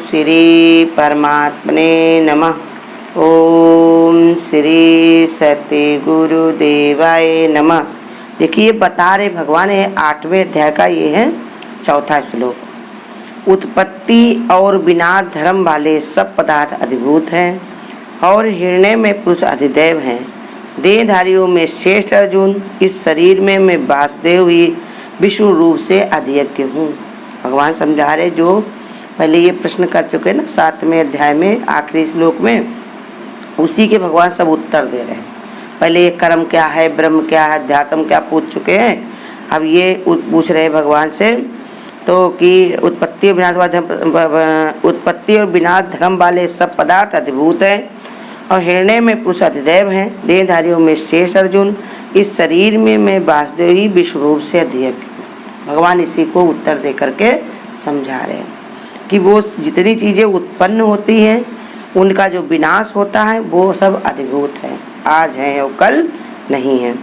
श्री परमात्मने नमः। ओम श्री सत्य गुरुदेवाय नमः। देखिए बता रहे भगवान है 8वें अध्याय का ये है चौथा श्लोक। उत्पत्ति और विनाश धर्म वाले सब पदार्थ अधिभूत हैं और हिरण्य में पुरुष अधिदैव हैं। देहधारियों में श्रेष्ठ अर्जुन, इस शरीर में मैं वासुदेव ही विष्णु रूप से अधियज्ञ हूँ। भगवान समझा रहे, जो पहले ये प्रश्न कर चुके ना 7वें अध्याय में आखिरी श्लोक में, उसी के भगवान सब उत्तर दे रहे हैं। पहले ये कर्म क्या है, ब्रह्म क्या है, अध्यात्म क्या पूछ चुके हैं। अब ये पूछ रहे भगवान से तो कि उत्पत्ति और विनाश धर्म वाले सब पदार्थ अधिभूत हैं और हिरण्य में पुरुष अधिदैव हैं। देहधारियों में शेष अर्जुन, इस शरीर में मैं वासुदेव ही विश्व रूप से अधियज्ञ। भगवान इसी को उत्तर दे करके समझा रहे हैं कि वो जितनी चीज़ें उत्पन्न होती हैं उनका जो विनाश होता है वो सब अधिभूत है, आज है और कल नहीं है।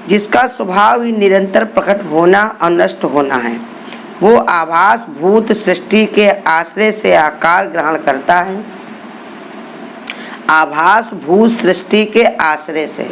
जिसका स्वभाव ही निरंतर प्रकट होना और नष्ट होना है, वो आभास भूत सृष्टि के आश्रय से आकार ग्रहण करता है। आभास भूत सृष्टि के आश्रय से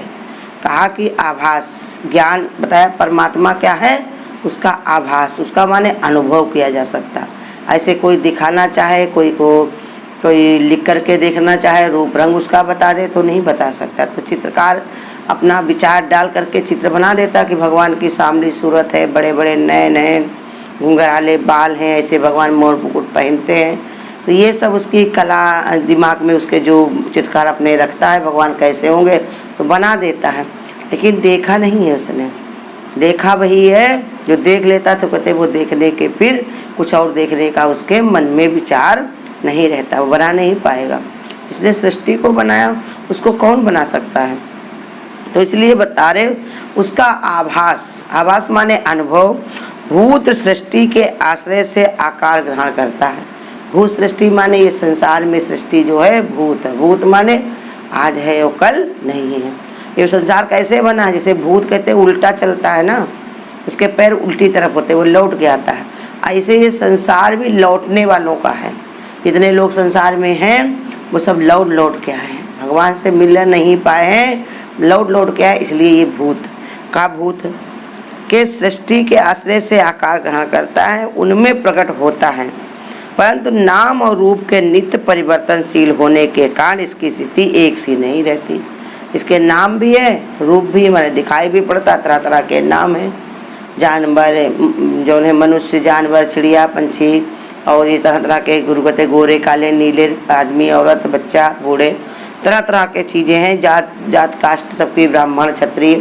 कहा कि आभास ज्ञान बताया, परमात्मा क्या है, उसका आभास, उसका माने अनुभव किया जा सकता। ऐसे कोई दिखाना चाहे, कोई लिख करके देखना चाहे, रूप रंग उसका बता दे तो नहीं बता सकता। तो चित्रकार अपना विचार डाल करके चित्र बना देता कि भगवान की सामने सूरत है, बड़े बड़े नए नए घुंघराले बाल हैं, ऐसे भगवान मोर मुकुट पहनते हैं। तो ये सब उसकी कला दिमाग में उसके जो चित्रकार अपने रखता है, भगवान कैसे होंगे तो बना देता है। लेकिन देखा नहीं है उसने। देखा वही है जो देख लेता तो कहते वो देखने के फिर कुछ और देखने का उसके मन में विचार नहीं रहता, वो बना नहीं पाएगा। इसने सृष्टि को बनाया, उसको कौन बना सकता है। तो इसलिए बता रहे उसका आभास, आभास माने अनुभव, भूत सृष्टि के आश्रय से आकार ग्रहण करता है। भूत सृष्टि माने ये संसार में सृष्टि जो है भूत है। भूत माने आज है और कल नहीं है। ये संसार कैसे बना है, जैसे भूत कहते हैं उल्टा चलता है ना, उसके पैर उल्टी तरफ होते, वो लौट के आता है। ऐसे ये संसार भी लौटने वालों का है। जितने लोग संसार में हैं वो सब लौट लौट के आए हैं, भगवान से मिल नहीं पाए हैं, लौट के आए। इसलिए ये भूत का भूत के सृष्टि के आश्रय से आकार ग्रहण करता है, उनमें प्रकट होता है। परंतु नाम और रूप के नित्य परिवर्तनशील होने के कारण इसकी स्थिति एक सी नहीं रहती। इसके नाम भी है, रूप भी मैंने दिखाई भी पड़ता, तरह तरह के नाम है। जानवर जो है, मनुष्य, जानवर, चिड़िया, पंछी, और ये तरह तरह के गुरु कहते गोरे काले नीले, आदमी औरत बच्चा बूढ़े, तरह तरह के चीज़ें हैं। जात कास्ट सबकी, ब्राह्मण क्षत्रिय,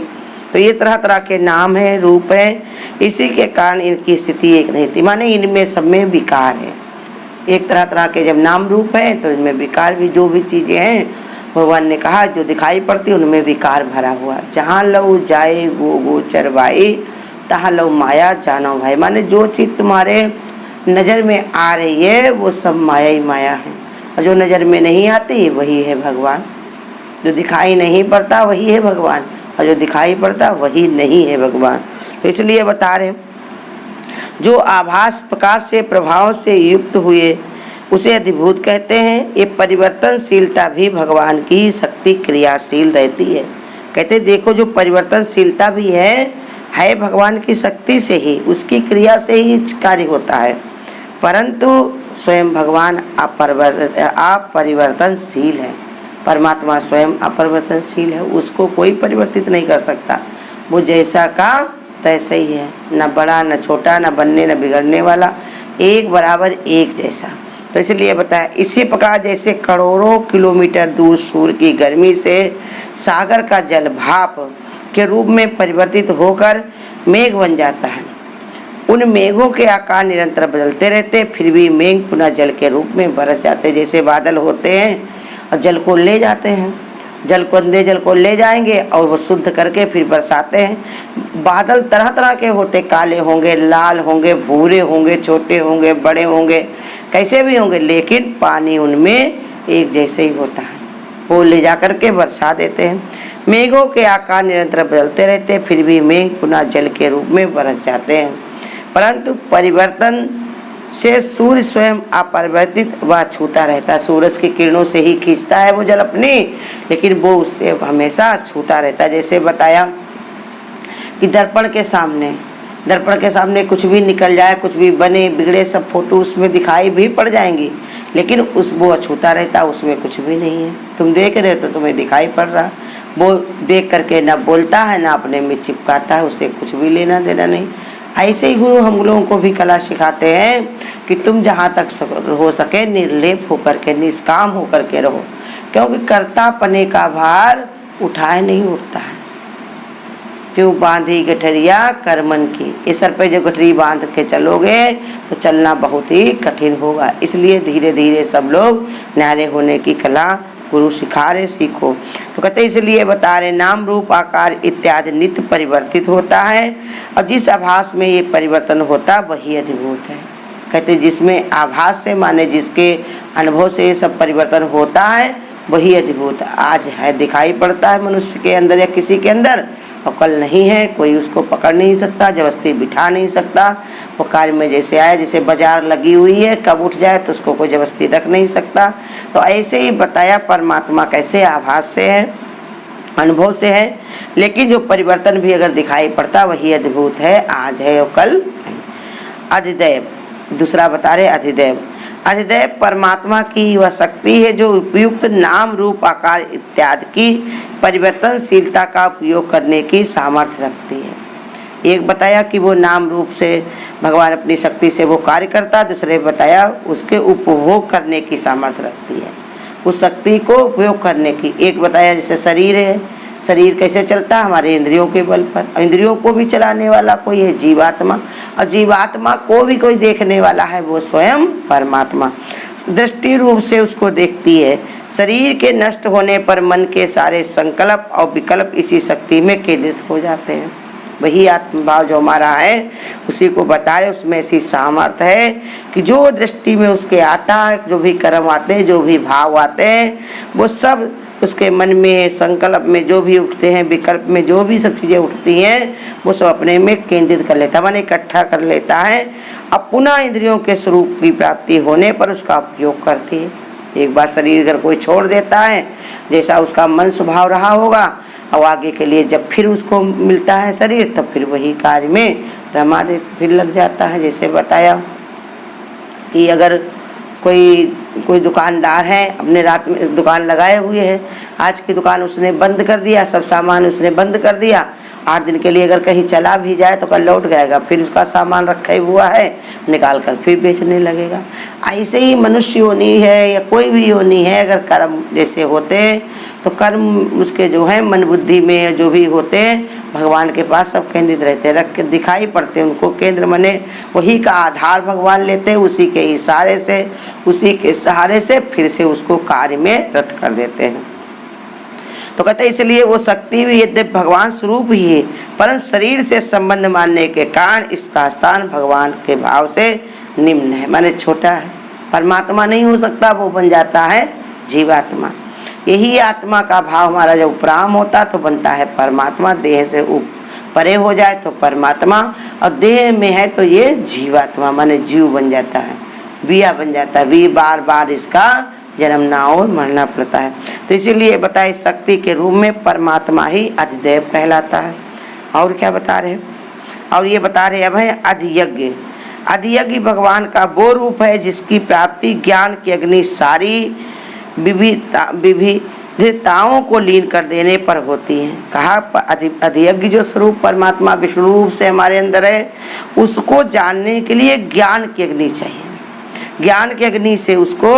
तो ये तरह तरह के नाम है, रूप है। इसी के कारण इनकी स्थिति एक नहीं थी, माने इनमें सब में विकार है। एक तरह तरह के जब नाम रूप है तो इनमें विकार भी, जो भी चीज़ें हैं भगवान ने कहा जो दिखाई पड़ती उनमें विकार भरा हुआ। जहाँ लऊ जाए गो चरवाई, तहाँ लऊ माया जानो भाई। माने जो चीज़ तुम्हारे नज़र में आ रही है वो सब माया ही माया है, और जो नज़र में नहीं आती वही है भगवान। जो दिखाई नहीं पड़ता वही है भगवान, और जो दिखाई पड़ता वही नहीं है भगवान। तो इसलिए बता रहे जो आभास प्रकार से प्रभाव से युक्त हुए उसे अधिभूत कहते हैं। ये परिवर्तनशीलता भी भगवान की शक्ति क्रियाशील रहती है। कहते देखो जो परिवर्तनशीलता भी है भगवान की शक्ति से ही, उसकी क्रिया से ही कार्य होता है। परंतु स्वयं भगवान अपरिवर्तनशील है। परमात्मा स्वयं अपरिवर्तनशील है, उसको कोई परिवर्तित नहीं कर सकता। वो जैसा का तैसे ही है, न बड़ा न छोटा, न बनने न बिगड़ने वाला, एक बराबर एक जैसा। तो इसलिए बताया इसी प्रकार जैसे करोड़ों किलोमीटर दूर सूर्य की गर्मी से सागर का जल भाप के रूप में परिवर्तित होकर मेघ बन जाता है। उन मेघों के आकार निरंतर बदलते रहते, फिर भी मेघ पुनः जल के रूप में बरस जाते। जैसे बादल होते हैं और जल को ले जाते हैं, जल को ले जाएंगे और वो शुद्ध करके फिर बरसाते हैं। बादल तरह तरह के होते, काले होंगे, लाल होंगे, भूरे होंगे, छोटे होंगे, बड़े होंगे, कैसे भी होंगे, लेकिन पानी उनमें एक जैसे ही होता है। वो ले जा करके बरसा देते हैं। मेघों के आकार निरंतर बदलते रहते, फिर भी मेघ पुनः जल के रूप में बरस जाते हैं। परंतु परिवर्तन से सूर्य स्वयं अपरिवर्तित व छूता रहता है। सूरज की किरणों से ही खींचता है वो जल अपनी, लेकिन वो उससे हमेशा छूता रहता है। जैसे बताया कि दर्पण के सामने कुछ भी निकल जाए, कुछ भी बने बिगड़े सब फोटो उसमें दिखाई भी पड़ जाएंगी, लेकिन वो अछूता रहता, उसमें कुछ भी नहीं है। तुम देख रहे हो तो तुम्हें दिखाई पड़ रहा, वो देख करके ना बोलता है ना अपने में चिपकाता है, उसे कुछ भी लेना देना नहीं। ऐसे ही गुरु हम लोगों को भी कला सिखाते हैं कि तुम जहाँ तक हो सके निर्लेप होकर के, निष्काम होकर के रहो, क्योंकि कर्तापने का भार उठाए नहीं उठता है। क्यों बांधी गठरिया करमन की, इस सर पे जो गठरी बांध के चलोगे तो चलना बहुत ही कठिन होगा। इसलिए धीरे धीरे सब लोग न्यारे होने की कला गुरु सिखा रहे, सीखो। तो कहते इसलिए बता रहे नाम रूप आकार इत्यादि नित्य परिवर्तित होता है, और जिस आभास में ये परिवर्तन होता वही अधिभूत है। कहते जिसमें आभास से माने जिसके अनुभव से ये सब परिवर्तन होता है वही अधिभूत आज है, दिखाई पड़ता है मनुष्य के अंदर या किसी के अंदर, और कल नहीं है, कोई उसको पकड़ नहीं सकता, जबरदस्ती बिठा नहीं सकता। वो कार्य में जैसे आए, जैसे बाजार लगी हुई है, कब उठ जाए तो उसको कोई जबरदस्ती रख नहीं सकता। तो ऐसे ही बताया परमात्मा कैसे आभास से है, अनुभव से है, लेकिन जो परिवर्तन भी अगर दिखाई पड़ता वही अद्भुत है, आज है और कल नहीं। अधिदैव दूसरा बता रहे, अधिदैव परमात्मा की वह शक्ति है जो उपयुक्त नाम रूप आकार इत्यादि की परिवर्तनशीलता का उपयोग करने की सामर्थ्य रखती है। एक बताया कि वो नाम रूप से भगवान अपनी शक्ति से वो कार्य करता, दूसरे बताया उसके उपभोग करने की सामर्थ्य रखती है, उस शक्ति को उपयोग करने की। एक बताया जैसे शरीर है, शरीर कैसे चलता है हमारे इंद्रियों के बल पर, इंद्रियों को भी चलाने वाला कोई है जीवात्मा, और जीवात्मा को भी कोई देखने वाला है वो स्वयं परमात्मा। दृष्टि रूप से उसको देखती है। शरीर के नष्ट होने पर मन के सारे संकल्प और विकल्प इसी शक्ति में केंद्रित हो जाते हैं। वही आत्मभाव जो हमारा है उसी को बता रहे, उसमें ऐसी सामर्थ्य है कि जो दृष्टि में उसके आता है, जो भी कर्म आते हैं, जो भी भाव आते हैं, वो सब उसके मन में संकल्प में जो भी उठते हैं, विकल्प में जो भी सब चीज़ें उठती हैं, वो सब अपने में केंद्रित कर लेता है, माने इकट्ठा कर लेता है। अब पुनः इंद्रियों के स्वरूप की प्राप्ति होने पर उसका उपयोग करती है। एक बार शरीर अगर कोई छोड़ देता है, जैसा उसका मन स्वभाव रहा होगा, और आगे के लिए जब फिर उसको मिलता है शरीर, तब फिर वही कार्य में रमा दे फिर लग जाता है। जैसे बताया कि अगर कोई दुकानदार है, अपने रात में दुकान लगाए हुए है, आज की दुकान उसने बंद कर दिया, सब सामान उसने बंद कर दिया, 8 दिन के लिए अगर कहीं चला भी जाए तो कल लौट जाएगा, फिर उसका सामान रखा हुआ है निकाल कर फिर बेचने लगेगा। ऐसे ही मनुष्य योनि है या कोई भी योनि है, अगर कर्म जैसे होते हैं तो कर्म उसके जो है मन बुद्धि में जो भी होते हैं भगवान के पास सब केंद्रित रहते हैं, रख के दिखाई पड़ते हैं उनको केंद्र, मने वही का आधार भगवान लेते हैं, उसी के इशारे से, उसी के सहारे से फिर से उसको कार्य में रत कर देते हैं। तो कहते हैं इसलिए वो शक्ति भी यद्यपि भगवान स्वरूप ही है, परंतु शरीर से संबंध मानने के कारण इसका स्थान भगवान के भाव से निम्न है, माने छोटा है। परमात्मा नहीं हो सकता, वो बन जाता है जीवात्मा। यही आत्मा का भाव हमारा जब उपराम होता तो बनता है परमात्मा, देह से परे हो जाए तो परमात्मा, और देह में है तो ये जीवात्मा माने जीव बन जाता है, विया बन जाता है, वी बार बार इसका जन्मना और मरना पड़ता है। तो इसीलिए बताए शक्ति के रूप में परमात्मा ही अधिदैव कहलाता है। और क्या बता रहे हैं, और ये बता रहे अब है अधियज्ञ। अधियज्ञ भगवान का वो रूप है जिसकी प्राप्ति ज्ञान की अग्नि सारी विविधताओं को लीन कर देने पर होती है। कहा अधियज्ञ जो स्वरूप परमात्मा विष्णु रूप से हमारे अंदर है, उसको जानने के लिए ज्ञान की अग्नि चाहिए। ज्ञान की अग्नि से उसको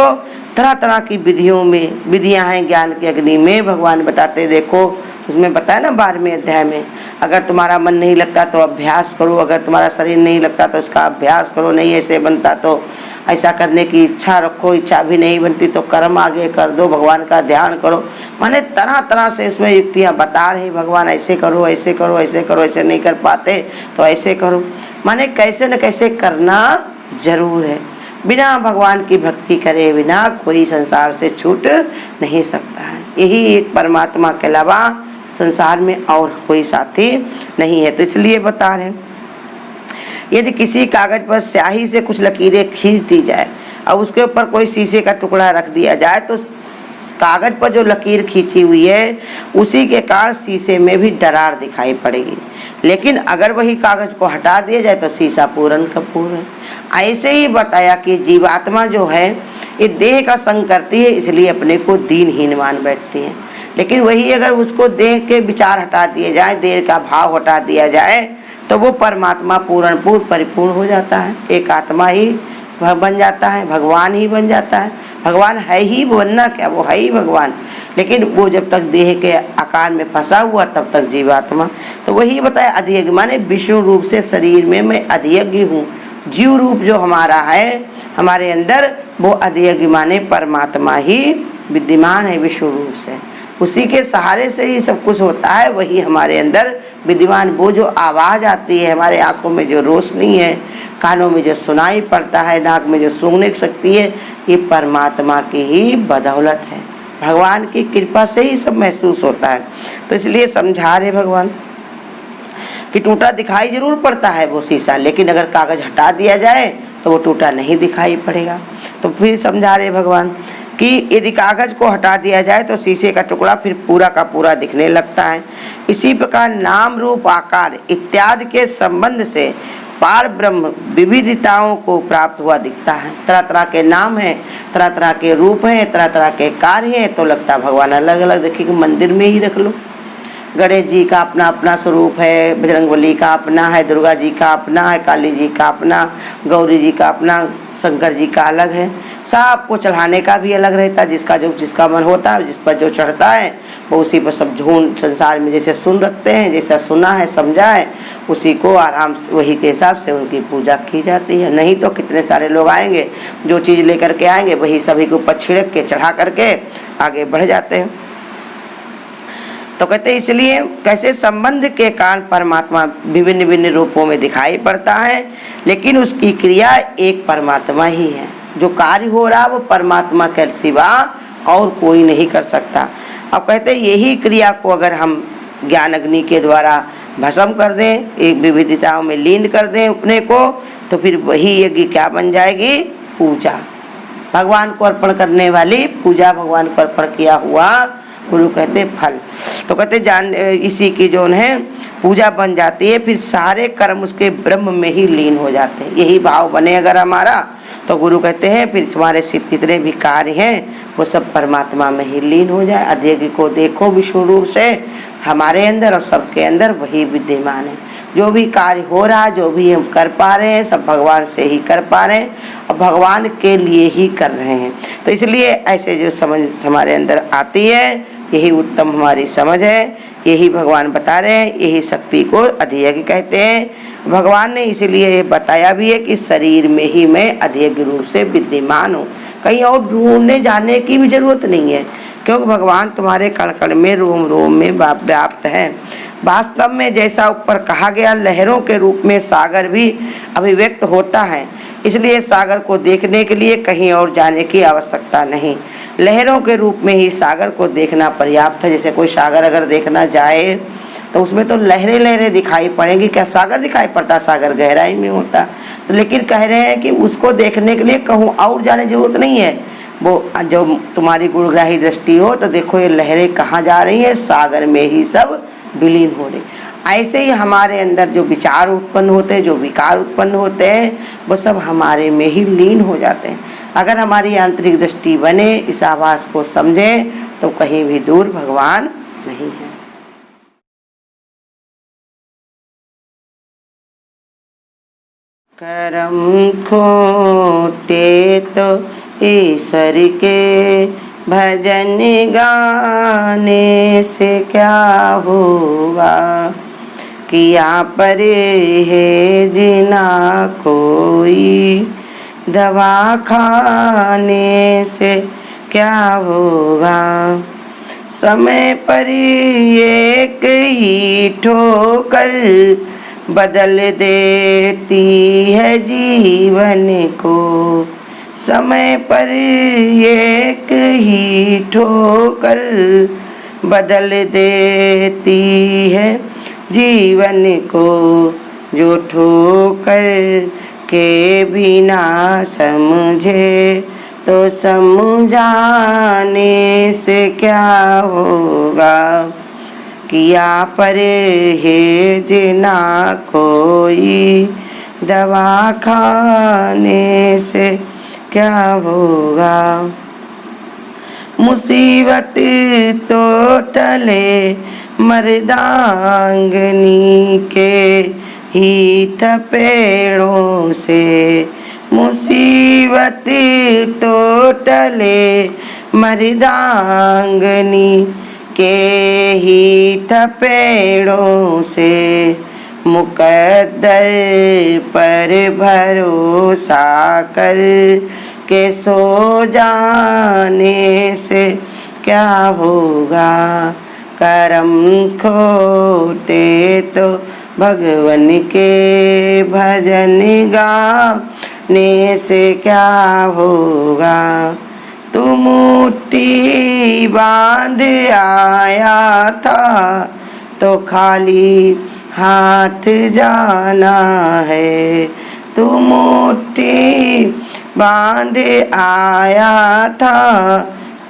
तरह तरह की विधियां हैं ज्ञान की अग्नि में, भगवान बताते देखो, उसमें बताया ना 12वें अध्याय में, अगर तुम्हारा मन नहीं लगता तो अभ्यास करो, अगर तुम्हारा शरीर नहीं लगता तो इसका अभ्यास करो, नहीं ऐसे बनता तो ऐसा करने की इच्छा रखो, इच्छा भी नहीं बनती तो कर्म आगे कर दो, भगवान का ध्यान करो। माने तरह तरह से इसमें युक्तियाँ बता रहे भगवान, ऐसे करो ऐसे करो ऐसे करो, ऐसे नहीं कर पाते तो ऐसे करो, माने कैसे न कैसे करना जरूर है। बिना भगवान की भक्ति करे बिना कोई संसार से छूट नहीं सकता है। यही एक परमात्मा के अलावा संसार में और कोई साथी नहीं है। तो इसलिए बता रहे यदि किसी कागज पर स्याही से कुछ लकीरें खींच दी जाए और उसके ऊपर कोई शीशे का टुकड़ा रख दिया जाए तो कागज पर जो लकीर खींची हुई है उसी के कारण शीशे में भी दरार दिखाई पड़ेगी। लेकिन अगर वही कागज को हटा दिया जाए तो शीशा पूरन का पूर्ण। ऐसे ही बताया कि जीवात्मा जो है ये देह का संग करती है, इसलिए अपने को दीनहीन मान बैठती है। लेकिन वही अगर उसको देह के विचार हटा दिए जाए, देह का भाव हटा दिया जाए तो वो परमात्मा पूर्ण परिपूर्ण हो जाता है। एक आत्मा ही बन जाता है, भगवान ही बन जाता है। भगवान है ही, बनना क्या, वो है ही भगवान। लेकिन वो जब तक देह के आकार में फंसा हुआ तब तक जीवात्मा। तो वही बताया अधियज्ञ माने विष्णु रूप से शरीर में मैं अधियज्ञ हूँ। जीव रूप जो हमारा है हमारे अंदर, वो अधियज्ञ माने परमात्मा ही विद्यमान है विष्णु रूप से। उसी के सहारे से ही सब कुछ होता है, वही हमारे अंदर विद्यमान। वो जो आवाज़ आती है, हमारे आँखों में जो रोशनी है, कानों में जो सुनाई पड़ता है, नाक में जो सूंघने की शक्ति है, ये परमात्मा की ही बदौलत है। भगवान की कृपा से ही सब महसूस होता है। तो इसलिए समझा रहे भगवान कि टूटा दिखाई जरूर पड़ता है वो शीशा, लेकिन अगर कागज हटा दिया जाए तो वो टूटा नहीं दिखाई पड़ेगा। तो फिर समझा रहे भगवान कि यदि कागज को हटा दिया जाए तो शीशे का टुकड़ा फिर पूरा का पूरा दिखने लगता है। इसी प्रकार नाम रूप आकार इत्यादि के संबंध से पार ब्रह्म विविधताओं को प्राप्त हुआ दिखता है। तरह तरह के नाम हैं, तरह तरह के रूप हैं, तरह तरह के कार्य हैं, तो लगता है भगवान अलग अलग। देखिए कि मंदिर में ही रख लो, गणेश जी का अपना अपना स्वरूप है, बजरंगबली का अपना है, दुर्गा जी का अपना है, काली जी का अपना, गौरी जी का अपना, शंकर जी का अलग है। सबको चढ़ाने का भी अलग रहता है, जिसका मन होता है, जिस पर जो चढ़ता है वो उसी पर सब झूठ संसार में जैसे सुन रखते हैं, जैसा सुना है समझा है उसी को आराम से वही के हिसाब से उनकी पूजा की जाती है। नहीं तो कितने सारे लोग आएंगे, जो चीज़ लेकर के आएंगे वही सभी के ऊपर छिड़क के चढ़ा करके आगे बढ़ जाते हैं। तो कहते इसलिए कैसे संबंध के कारण परमात्मा विभिन्न विभिन्न रूपों में दिखाई पड़ता है, लेकिन उसकी क्रिया एक परमात्मा ही है। जो कार्य हो रहा वो परमात्मा के सिवा और कोई नहीं कर सकता। अब कहते यही क्रिया को अगर हम ज्ञान अग्नि के द्वारा भस्म कर दें, एक विविधताओं में लीन कर दें अपने को, तो फिर वही यज्ञ क्या बन जाएगी, पूजा। भगवान को अर्पण करने वाली पूजा, भगवान को अर्पण किया हुआ गुरु कहते फल। तो कहते जान इसी की जो है पूजा बन जाती है, फिर सारे कर्म उसके ब्रह्म में ही लीन हो जाते हैं। यही भाव बने अगर हमारा, तो गुरु कहते हैं फिर तुम्हारे जितने भी कार्य हैं वो सब परमात्मा में ही लीन हो जाए। अधियज्ञ को देखो विष्णु रूप से हमारे अंदर और सबके अंदर वही विद्यमान है। जो भी कार्य हो रहा है, जो भी हम कर पा रहे हैं, सब भगवान से ही कर पा रहे हैं और भगवान के लिए ही कर रहे हैं। तो इसलिए ऐसे जो समझ हमारे अंदर आती है, यही उत्तम हमारी समझ है, यही भगवान बता रहे हैं, यही शक्ति को अधियज्ञ कहते हैं। भगवान ने इसीलिए बताया भी है कि शरीर में ही मैं अधियज्ञ रूप से विद्यमान हूँ, कहीं और ढूंढने जाने की भी जरूरत नहीं है, क्योंकि भगवान तुम्हारे कण कण में रोम रोम में व्याप्त है। वास्तव में जैसा ऊपर कहा गया, लहरों के रूप में सागर भी अभिव्यक्त होता है, इसलिए सागर को देखने के लिए कहीं और जाने की आवश्यकता नहीं, लहरों के रूप में ही सागर को देखना पर्याप्त है। जैसे कोई सागर अगर देखना जाए तो उसमें तो लहरें लहरें दिखाई पड़ेंगी, क्या सागर दिखाई पड़ता, सागर गहराई में होता। तो लेकिन कह रहे हैं कि उसको देखने के लिए कहूँ और जाने की जरूरत नहीं है। वो जो तुम्हारी गुणग्राही दृष्टि हो तो देखो ये लहरें कहाँ जा रही हैं, सागर में ही सब विलीन हो रही। ऐसे ही हमारे अंदर जो विचार उत्पन्न होते हैं, जो विकार उत्पन्न होते हैं, वो सब हमारे में ही लीन हो जाते हैं। अगर हमारी आंतरिक दृष्टि बने, इस आवाज को समझें, तो कहीं भी दूर भगवान नहीं है। करम खोटे तो ईश्वर के भजन गाने से क्या होगा, किया पर है जिना कोई दवा खाने से क्या होगा। समय पर एक ही ठोकर बदल देती है जीवन को, समय पर एक ही ठोकर बदल देती है जीवन को। जो ठोकर के भी ना समझे तो समझाने से क्या होगा। किया परहेज ना कोई दवा खाने से क्या होगा। मुसीबत तो टले मर्दांगनी के ही थपेड़ों से। मुसीबत तो टले मर्दांगनी के ही थपेड़ों से। मुकद्दर पर भरोसा कर के सो जाने से क्या होगा। करम खोटे तो भगवन के भजन गाने से क्या होगा। तू मुट्ठी बांध आया था तो खाली हाथ जाना है। तू मुट्ठी बांध आया था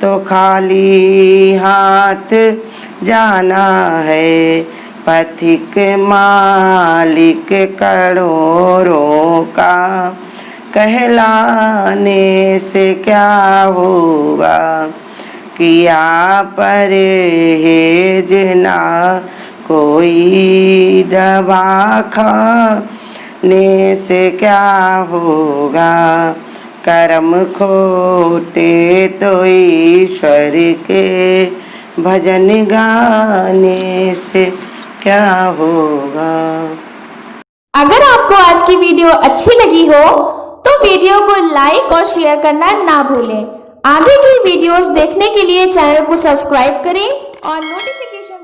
तो खाली हाथ जाना है। पथिक मालिक करोड़ों का कहलाने से क्या होगा। किया परहेज ना कोई दवा खाने से क्या होगा। कर्म खोटे तो ईश्वर के भजन गाने से क्या होगा। अगर आपको आज की वीडियो अच्छी लगी हो तो वीडियो को लाइक और शेयर करना ना भूलें। आगे की वीडियोस देखने के लिए चैनल को सब्सक्राइब करें और नोटिफिकेशन